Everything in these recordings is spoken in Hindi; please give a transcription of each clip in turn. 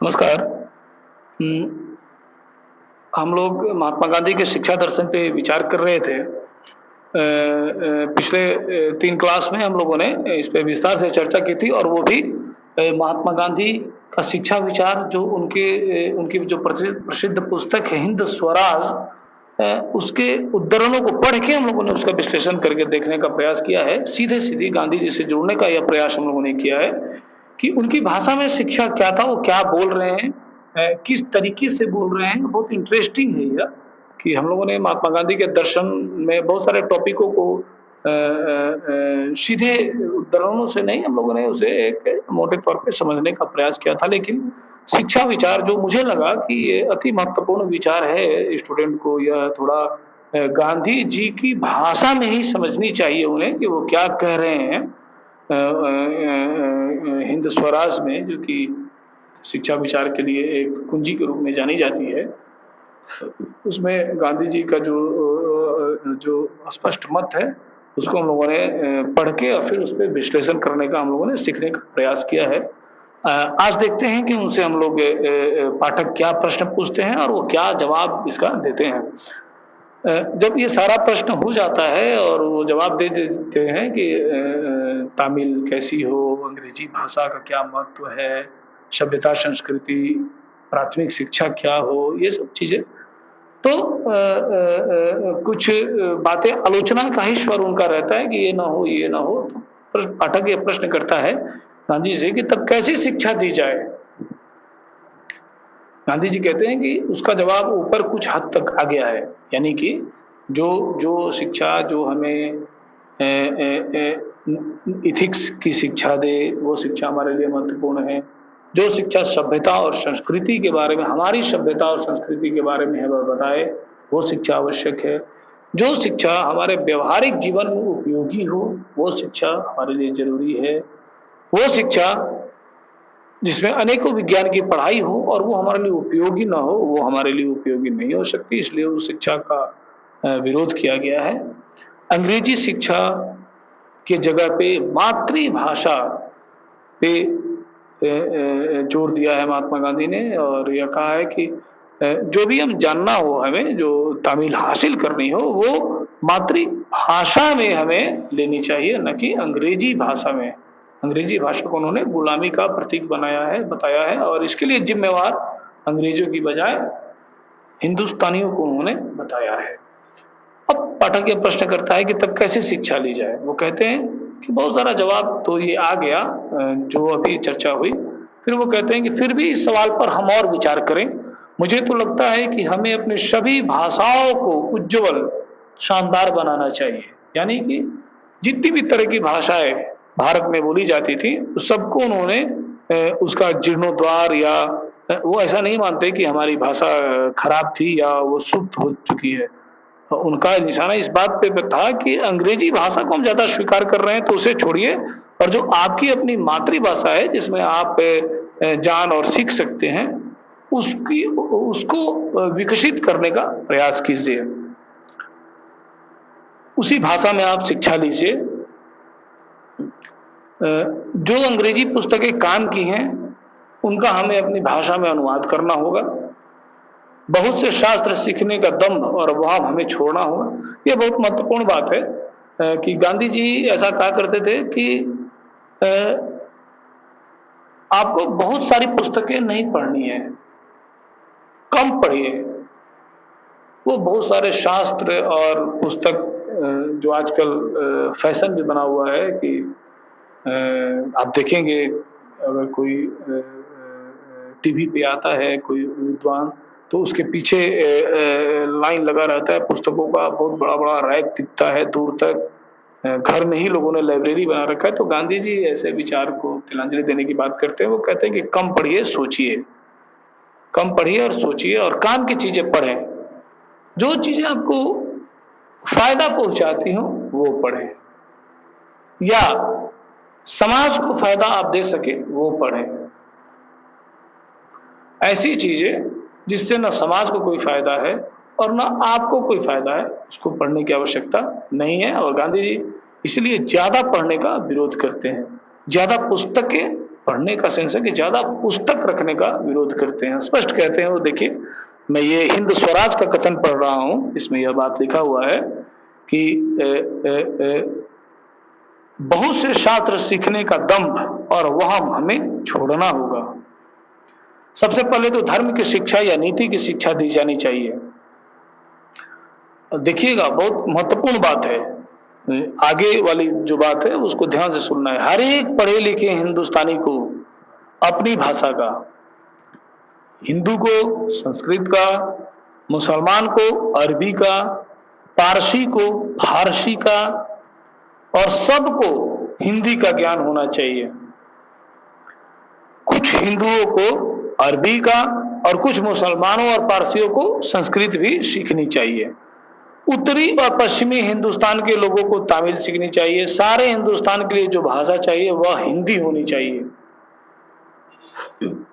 नमस्कार। हम लोग महात्मा गांधी के शिक्षा दर्शन पे विचार कर रहे थे। पिछले 3 क्लास में हम लोगों ने इस पे विस्तार से चर्चा की थी और वो भी महात्मा गांधी का शिक्षा विचार जो उनकी जो प्रसिद्ध प्रसिद्ध पुस्तक है हिंद स्वराज, उसके उद्धरणों को पढ़ के हम लोगों ने उसका विश्लेषण करके देखने का प्रयास किया है। सीधे-सीधे गांधी जी से जुड़ने का यह प्रयास हम लोगों ने किया है कि उनकी भाषा में शिक्षा क्या था, वो क्या बोल रहे हैं, किस तरीके से बोल रहे हैं। बहुत इंटरेस्टिंग है यह कि हम लोगों ने महात्मा गांधी के दर्शन में बहुत सारे टॉपिकों को सीधे उद्धरणों से नहीं, हम लोगों ने उसे एक मोटे तौर पे समझने का प्रयास किया था। लेकिन शिक्षा विचार जो मुझे लगा कि ये अति महत्वपूर्ण विचार है, स्टूडेंट को यह थोड़ा गांधी जी की भाषा में ही समझनी चाहिए उन्हें कि वो क्या कह रहे हैं। हिंद स्वराज में जो कि शिक्षा विचार के लिए एक कुंजी के रूप में जानी जाती है, उसमें गांधी जी का जो स्पष्ट मत है उसको हम लोगों ने पढ़ के और फिर उस पे विश्लेषण करने का हम लोगों ने सीखने का प्रयास किया है। आज देखते हैं कि उनसे हम लोग पाठक क्या प्रश्न पूछते हैं और वो क्या जवाब इसका देते हैं। जब ये सारा प्रश्न हो जाता है और वो जवाब दे देते हैं कि तमिल कैसी हो, अंग्रेजी भाषा का क्या महत्व है, सभ्यता संस्कृति, प्राथमिक शिक्षा क्या हो, ये सब चीजें तो कुछ बातें आलोचना का ही स्वर उनका रहता है कि ये ना हो, ये ना हो। तो पाठक ये प्रश्न करता है गांधी जी से कि तब कैसी शिक्षा दी जाए। गांधी जी कहते हैं कि उसका जवाब ऊपर कुछ हद तक आ गया है, यानी कि जो जो शिक्षा जो हमें इथिक्स की शिक्षा दे वो शिक्षा हमारे लिए महत्वपूर्ण है। जो शिक्षा सभ्यता और संस्कृति के बारे में, हमारी सभ्यता और संस्कृति के बारे में है वह बताए, वो शिक्षा आवश्यक है। जो शिक्षा हमारे व्यवहारिक जीवन में उपयोगी हो वो शिक्षा हमारे लिए जरूरी है। वो शिक्षा जिसमें अनेकों विज्ञान की पढ़ाई हो और वो हमारे लिए उपयोगी ना हो, वो हमारे लिए उपयोगी नहीं हो सकती, इसलिए उस शिक्षा का विरोध किया गया है। अंग्रेजी शिक्षा के जगह पे मातृभाषा पे जोर दिया है महात्मा गांधी ने और यह कहा है कि जो भी हम जानना हो, हमें जो तामील हासिल करनी हो वो मातृभाषा में हमें लेनी चाहिए, न कि अंग्रेजी भाषा में। अंग्रेजी भाषा को उन्होंने गुलामी का प्रतीक बनाया है, बताया है और इसके लिए जिम्मेवार अंग्रेजों की बजाय हिंदुस्तानियों को उन्होंने बताया है। अब पाठक ये प्रश्न करता है कि तब कैसे शिक्षा ली जाए। वो कहते हैं कि बहुत सारा जवाब तो ये आ गया जो अभी चर्चा हुई। फिर वो कहते हैं कि फिर भी इस सवाल पर हम और विचार करें। मुझे तो लगता है कि हमें अपनी सभी भाषाओं को उज्ज्वल शानदार बनाना चाहिए, यानी कि जितनी भी तरह की भाषाएं भारत में बोली जाती थी उस सबको उन्होंने उसका जीर्णोद्धार या वो ऐसा नहीं मानते कि हमारी भाषा खराब थी या वो सुप्त हो चुकी है। उनका निशाना इस बात पे था कि अंग्रेजी भाषा को हम ज्यादा स्वीकार कर रहे हैं तो उसे छोड़िए और जो आपकी अपनी मातृभाषा है जिसमें आप जान और सीख सकते हैं उसको विकसित करने का प्रयास कीजिए, उसी भाषा में आप शिक्षा लीजिए। जो अंग्रेजी पुस्तकें काम की हैं उनका हमें अपनी भाषा में अनुवाद करना होगा। बहुत से शास्त्र सीखने का दम्भ और भाव हमें छोड़ना होगा। यह बहुत महत्वपूर्ण बात है कि गांधी जी ऐसा कहा करते थे कि आपको बहुत सारी पुस्तकें नहीं पढ़नी है, कम पढ़िए। वो बहुत सारे शास्त्र और पुस्तक जो आजकल फैशन भी बना हुआ है कि आप देखेंगे अगर कोई टीवी पे आता है कोई विद्वान तो उसके पीछे लाइन लगा रहता है पुस्तकों का, बहुत बड़ा बड़ा रैक दिखता है दूर तक। घर में ही लोगों ने लाइब्रेरी बना रखा है। तो गांधी जी ऐसे विचार को तिलांजलि देने की बात करते हैं। वो कहते हैं कि कम पढ़िए, सोचिए, कम पढ़िए और सोचिए और काम की चीजें पढ़ें। जो चीजें आपको फायदा पहुंचाती हो वो पढ़ें या समाज को फायदा आप दे सके वो पढ़ें। ऐसी चीजें जिससे न समाज को कोई फायदा है और न आपको कोई फायदा है उसको पढ़ने की आवश्यकता नहीं है। और गांधी जी इसलिए ज्यादा पढ़ने का विरोध करते हैं। ज्यादा पुस्तकें पढ़ने का सेंस है कि ज्यादा पुस्तक रखने का विरोध करते हैं। स्पष्ट कहते हैं वो, देखिए मैं ये हिंद स्वराज का कथन पढ़ रहा हूं, इसमें यह बात लिखा हुआ है कि बहुत से शास्त्र सीखने का दम्भ और वह हमें छोड़ना होगा। सबसे पहले तो धर्म की शिक्षा या नीति की शिक्षा दी जानी चाहिए। देखिएगा बहुत महत्वपूर्ण बात है, आगे वाली जो बात है उसको ध्यान से सुनना है। हर एक पढ़े लिखे हिंदुस्तानी को अपनी भाषा का, हिंदू को संस्कृत का, मुसलमान को अरबी का, पारसी को फारसी का, और सबको हिंदी का ज्ञान होना चाहिए। कुछ हिंदुओं को अरबी का और कुछ मुसलमानों और पारसियों को संस्कृत भी सीखनी चाहिए। उत्तरी और पश्चिमी हिंदुस्तान के लोगों को तमिल सीखनी चाहिए। सारे हिंदुस्तान के लिए जो भाषा चाहिए वह हिंदी होनी चाहिए।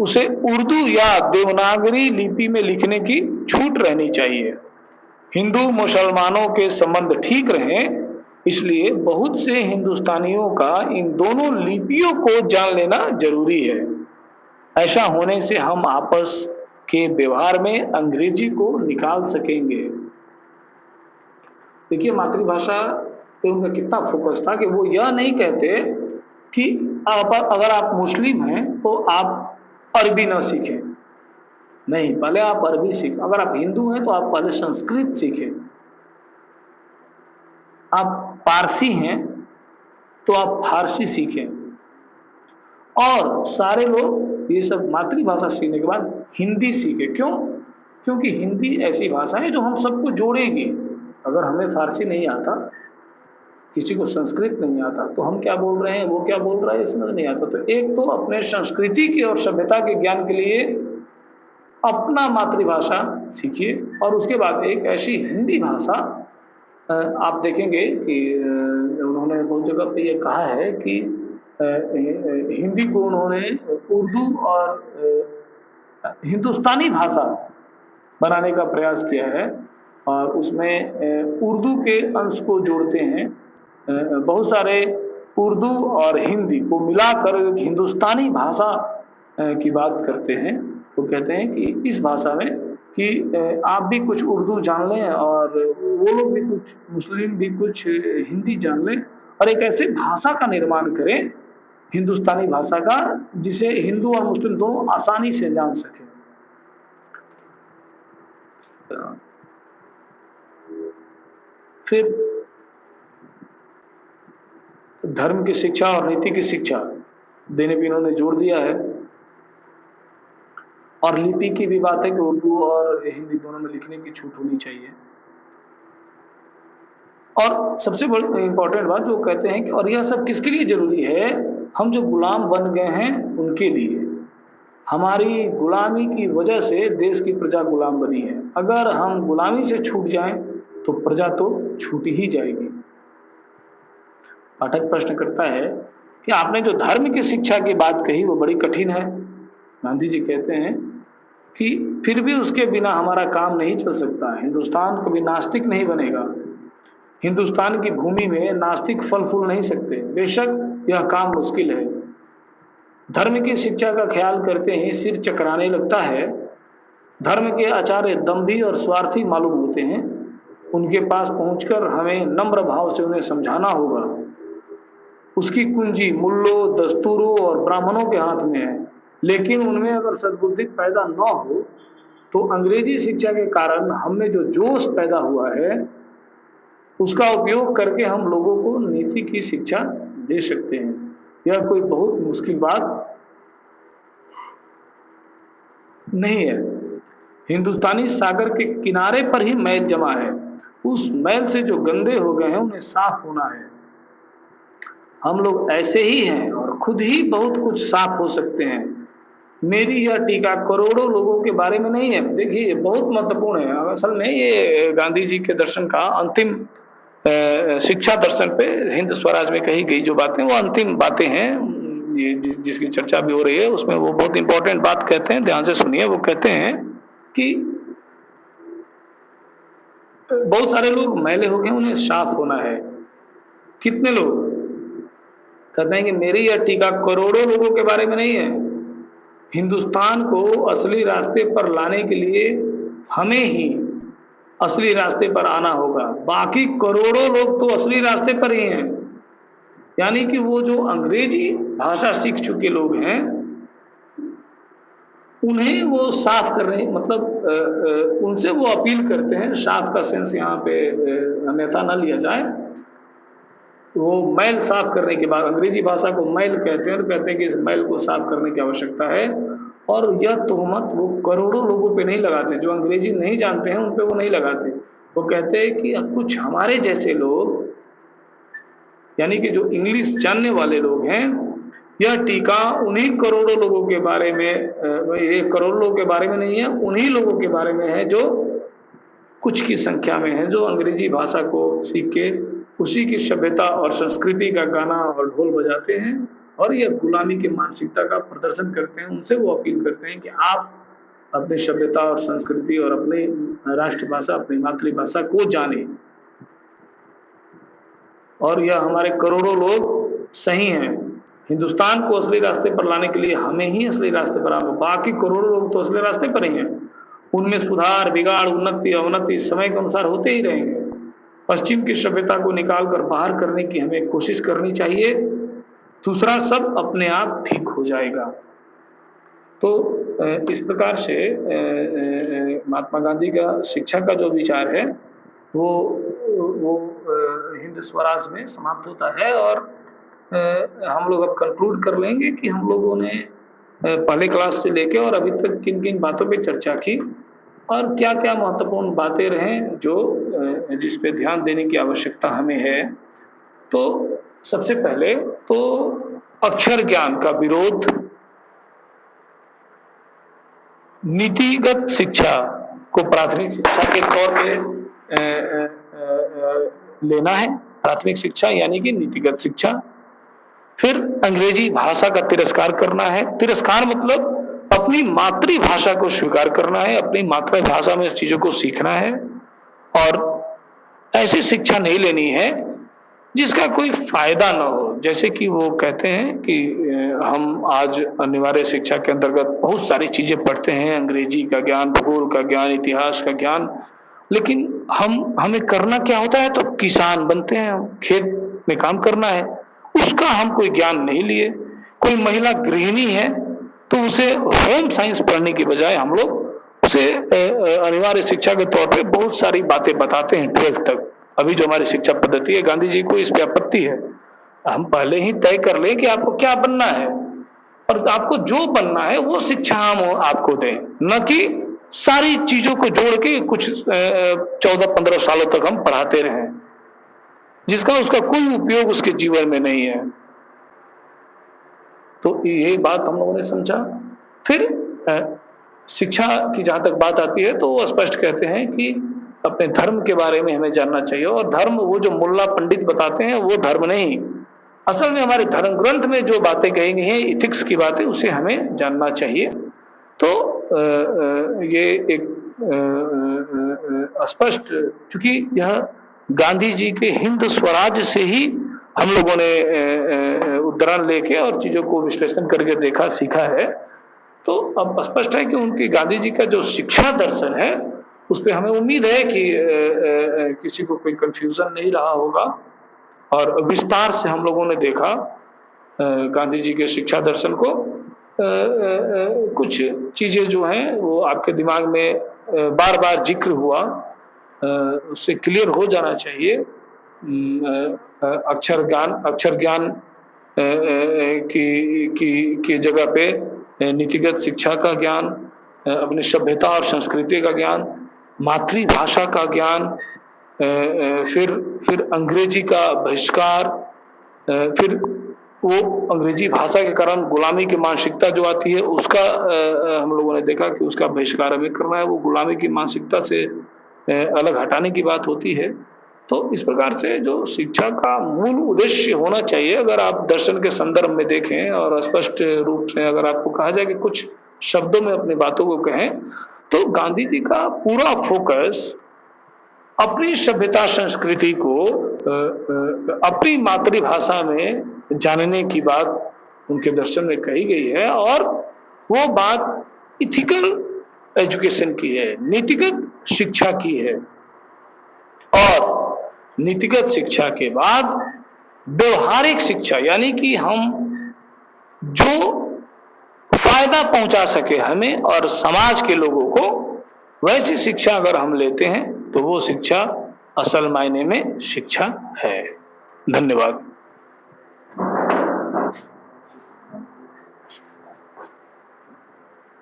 उसे उर्दू या देवनागरी लिपि में लिखने की छूट रहनी चाहिए। हिंदू मुसलमानों के संबंध ठीक रहें, इसलिए बहुत से हिंदुस्तानियों का इन दोनों लिपियों को जान लेना जरूरी है। ऐसा होने से हम आपस के व्यवहार में अंग्रेजी को निकाल सकेंगे। देखिए मातृभाषा पे उनका कितना फोकस था कि वो यह नहीं कहते कि अगर आप मुस्लिम हैं तो आप अरबी ना सीखें, नहीं, पहले आप अरबी सीखें। अगर आप हिंदू हैं तो आप पहले संस्कृत सीखें। आप पारसी हैं तो आप फारसी सीखें। और सारे लोग ये सब मातृभाषा सीखने के बाद हिंदी सीखें। क्यों? क्योंकि हिंदी ऐसी भाषा है जो हम सबको जोड़ेगी। अगर हमें फारसी नहीं आता, किसी को संस्कृत नहीं आता, तो हम क्या बोल रहे हैं, वो क्या बोल रहा है, समझ नहीं आता। तो एक तो अपने संस्कृति के और सभ्यता के ज्ञान के लिए अपना मातृभाषा सीखिए, और उसके बाद एक ऐसी हिंदी भाषा, आप देखेंगे कि उन्होंने बहुत जगह पे ये कहा है कि हिंदी को उन्होंने उर्दू और हिंदुस्तानी भाषा बनाने का प्रयास किया है, और उसमें उर्दू के अंश को जोड़ते हैं। बहुत सारे उर्दू और हिंदी को मिलाकर एक हिंदुस्तानी भाषा की बात करते हैं। वो कहते हैं कि इस भाषा में कि आप भी कुछ उर्दू जान लें और वो लोग भी कुछ, मुस्लिम भी कुछ हिंदी जान लें, और एक ऐसे भाषा का निर्माण करें, हिंदुस्तानी भाषा का, जिसे हिंदू और मुस्लिम दोनों आसानी से जान सकें। फिर धर्म की शिक्षा और नीति की शिक्षा देने पर इन्होंने जोर दिया है। और लिपि की भी बात है कि उर्दू और हिंदी दोनों में लिखने की छूट होनी चाहिए। और सबसे बड़ी इंपॉर्टेंट बात जो कहते हैं कि और यह सब किसके लिए जरूरी है, हम जो गुलाम बन गए हैं उनके लिए। हमारी गुलामी की वजह से देश की प्रजा गुलाम बनी है। अगर हम गुलामी से छूट जाएं तो प्रजा तो छूट ही जाएगी। पाठक प्रश्न करता है कि आपने जो धर्म की शिक्षा की बात कही वो बड़ी कठिन है। गांधी जी कहते हैं कि फिर भी उसके बिना हमारा काम नहीं चल सकता। हिंदुस्तान कभी नास्तिक नहीं बनेगा। हिंदुस्तान की भूमि में नास्तिक फल फूल नहीं सकते। बेशक यह काम मुश्किल है। धर्म की शिक्षा का ख्याल करते ही सिर चकराने लगता है। धर्म के आचार्य दंभी और स्वार्थी मालूम होते हैं। उनके पास पहुंचकर हमें नम्र भाव से उन्हें समझाना होगा। उसकी कुंजी मुल्लों, दस्तूरों और ब्राह्मणों के हाथ में है, लेकिन उनमें अगर सद्बुद्धि पैदा न हो तो अंग्रेजी शिक्षा के कारण हमें जो जोश पैदा हुआ है उसका उपयोग करके हम लोगों को नीति की शिक्षा दे सकते हैं। यह कोई बहुत मुश्किल बात नहीं है। हिंदुस्तानी सागर के किनारे पर ही मैल जमा है। उस मैल से जो गंदे हो गए हैं उन्हें साफ होना है। हम लोग ऐसे ही हैं और खुद ही बहुत कुछ साफ हो सकते हैं। मेरी यह टीका करोड़ों लोगों के बारे में नहीं है। देखिए बहुत महत्वपूर्ण है। असल में ये गांधी जी के दर्शन का अंतिम शिक्षा दर्शन पे हिंद स्वराज में कही गई जो बातें, वो अंतिम बातें हैं। ये जिसकी चर्चा भी हो रही है उसमें वो बहुत इंपॉर्टेंट बात कहते हैं, ध्यान से सुनिए। वो कहते हैं कि बहुत सारे लोग मैले हो गए, उन्हें साफ होना है। कितने लोग? कहते हैं कि मेरी यह टीका करोड़ों लोगों के बारे में नहीं है। हिंदुस्तान को असली रास्ते पर लाने के लिए हमें ही असली रास्ते पर आना होगा, बाकी करोड़ों लोग तो असली रास्ते पर ही हैं। यानी कि वो जो अंग्रेजी भाषा सीख चुके लोग हैं, उन्हें वो साफ करने, मतलब उनसे वो अपील करते हैं, साफ का सेंस यहाँ पे अन्यथा न लिया जाए, वो मैल साफ करने के बाद, अंग्रेजी भाषा को मैल कहते हैं और कहते हैं कि इस मैल को साफ करने की आवश्यकता है। और यह तोहमत वो करोड़ों लोगों पे नहीं लगाते, जो अंग्रेजी नहीं जानते हैं उन पे वो नहीं लगाते। वो कहते हैं कि कुछ हमारे जैसे लोग, यानी कि जो इंग्लिश जानने वाले लोग हैं, यह टीका उन्हीं करोड़ों लोगों के बारे में, ये करोड़ों लोगों के बारे में नहीं है, उन्हीं लोगों के बारे में है जो कुछ की संख्या में है, जो अंग्रेजी भाषा को सीख के उसी की सभ्यता और संस्कृति का गाना और ढोल बजाते हैं और यह गुलामी की मानसिकता का प्रदर्शन करते हैं। उनसे वो अपील करते हैं कि आप अपनी सभ्यता और संस्कृति और अपनी राष्ट्रभाषा, अपनी मातृभाषा को जाने। और यह हमारे करोड़ों लोग सही हैं। हिंदुस्तान को असली रास्ते पर लाने के लिए हमें ही असली रास्ते पर आना, बाकी करोड़ों लोग तो असली रास्ते पर ही हैं। उनमें सुधार, बिगाड़, उन्नति, अवनति समय के अनुसार होते ही रहेंगे। पश्चिम की सभ्यता को निकालकर बाहर करने की हमें कोशिश करनी चाहिए, दूसरा सब अपने आप ठीक हो जाएगा। तो इस प्रकार से महात्मा गांधी का शिक्षा का जो विचार है वो हिंद स्वराज में समाप्त होता है। और हम लोग अब कंक्लूड कर लेंगे कि हम लोगों ने पहले क्लास से लेके और अभी तक किन किन बातों पे चर्चा की और क्या क्या महत्वपूर्ण बातें रहें जो जिस पे ध्यान देने की आवश्यकता हमें है। तो सबसे पहले तो अक्षर ज्ञान का विरोध, नीतिगत शिक्षा को प्राथमिक शिक्षा के तौर पे लेना है, प्राथमिक शिक्षा यानी कि नीतिगत शिक्षा। फिर अंग्रेजी भाषा का तिरस्कार करना है। तिरस्कार मतलब अपनी मातृभाषा को स्वीकार करना है, अपनी मातृभाषा में इस चीजों को सीखना है और ऐसी शिक्षा नहीं लेनी है जिसका कोई फायदा ना हो। जैसे कि वो कहते हैं कि हम आज अनिवार्य शिक्षा के अंतर्गत बहुत सारी चीजें पढ़ते हैं, अंग्रेजी का ज्ञान, भूगोल का ज्ञान, इतिहास का ज्ञान, लेकिन हमें करना क्या होता है, तो किसान बनते हैं, खेत में काम करना है, उसका हम कोई ज्ञान नहीं लिए। कोई महिला गृहिणी है तो उसे होम साइंस पढ़ने की बजाय हम लोग उसे अनिवार्य शिक्षा के तौर पे बहुत सारी बातें बताते हैं 12th तक। अभी जो हमारी शिक्षा पद्धति है, गांधी जी को इस पे आपत्ति है। हम पहले ही तय कर लें कि आपको क्या बनना है और आपको जो बनना है वो शिक्षा हम आपको दें, न कि सारी चीजों को जोड़ के कुछ 14-15 सालों तक हम पढ़ाते रहें जिसका उसका कोई उपयोग उसके जीवन में नहीं है। तो ये बात हम लोगों ने समझा। फिर शिक्षा की जहां तक बात आती है तो वो स्पष्ट कहते हैं कि अपने धर्म के बारे में हमें जानना चाहिए और धर्म वो जो मुल्ला पंडित बताते हैं वो धर्म नहीं, असल में हमारे धर्म ग्रंथ में जो बातें कही गई हैं, इथिक्स की बातें, उसे हमें जानना चाहिए। तो ये एक स्पष्ट, क्योंकि यह गांधी जी के हिंद स्वराज से ही हम लोगों ने उदाहरण लेके और चीजों को विश्लेषण करके देखा, सीखा है। तो अब स्पष्ट है कि उनकी गांधी जी का जो शिक्षा दर्शन है उस पर हमें उम्मीद है कि किसी को कोई कंफ्यूजन नहीं रहा होगा और विस्तार से हम लोगों ने देखा गांधी जी के शिक्षा दर्शन को। कुछ चीजें जो हैं वो आपके दिमाग में बार बार जिक्र हुआ, उससे क्लियर हो जाना चाहिए। अक्षर ज्ञान की जगह पे नीतिगत शिक्षा का ज्ञान, अपनी सभ्यता और संस्कृति का ज्ञान, मातृभाषा का ज्ञान, फिर अंग्रेजी का बहिष्कार, फिर वो अंग्रेजी भाषा के कारण गुलामी की मानसिकता जो आती है उसका हम लोगों ने देखा कि उसका बहिष्कार हमें करना है। वो गुलामी की मानसिकता से अलग हटाने की बात होती है। तो इस प्रकार से जो शिक्षा का मूल उद्देश्य होना चाहिए, अगर आप दर्शन के संदर्भ में देखें और स्पष्ट रूप से अगर आपको कहा जाए कि कुछ शब्दों में अपनी बातों को कहें, तो गांधी जी का पूरा फोकस अपनी सभ्यता संस्कृति को अपनी मातृभाषा में जानने की बात उनके दर्शन में कही गई है, और वो बात इथिकल एजुकेशन की है, नीतिगत शिक्षा की है। और नीतिगत शिक्षा के बाद व्यवहारिक शिक्षा, यानी कि हम जो फायदा पहुंचा सके हमें और समाज के लोगों को, वैसी शिक्षा अगर हम लेते हैं तो वो शिक्षा असल मायने में शिक्षा है। धन्यवाद।